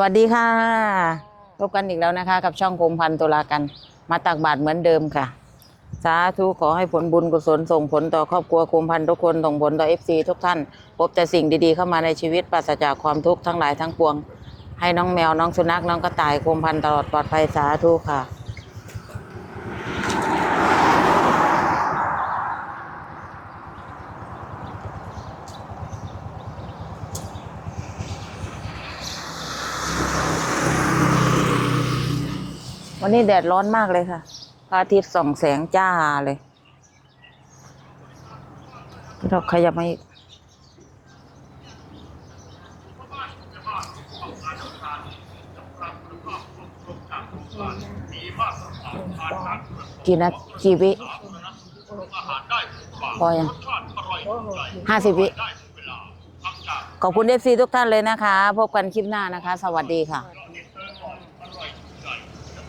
วัสดีค่ะพบกันอีกแล้วนะคะกับช่องคมพันตุลากันมาตักบาตรเหมือนเดิมค่ะสาธุขอให้ผลบุญกุศลส่งผลต่อครอบครัวคมพันทุกคนส่งผลต่อFCทุกท่านพบแต่สิ่งดีๆเข้ามาในชีวิตปราศจากความทุกข์ทั้งหลายทั้งปวงให้น้องแมวน้องสุนัขน้องกระต่ายคมพันตลอดปลอดภัยสาธุค่ะวันนี้แดดร้อนมากเลยค่ะพระอาทิตย์ส่องแสงจ้าเลยเราขยับมาอีกกี่นาทีกี่วิพอยัง50 วิขอบคุณFCทุกท่านเลยนะคะพบกันคลิปหน้านะคะสวัสดีค่ะ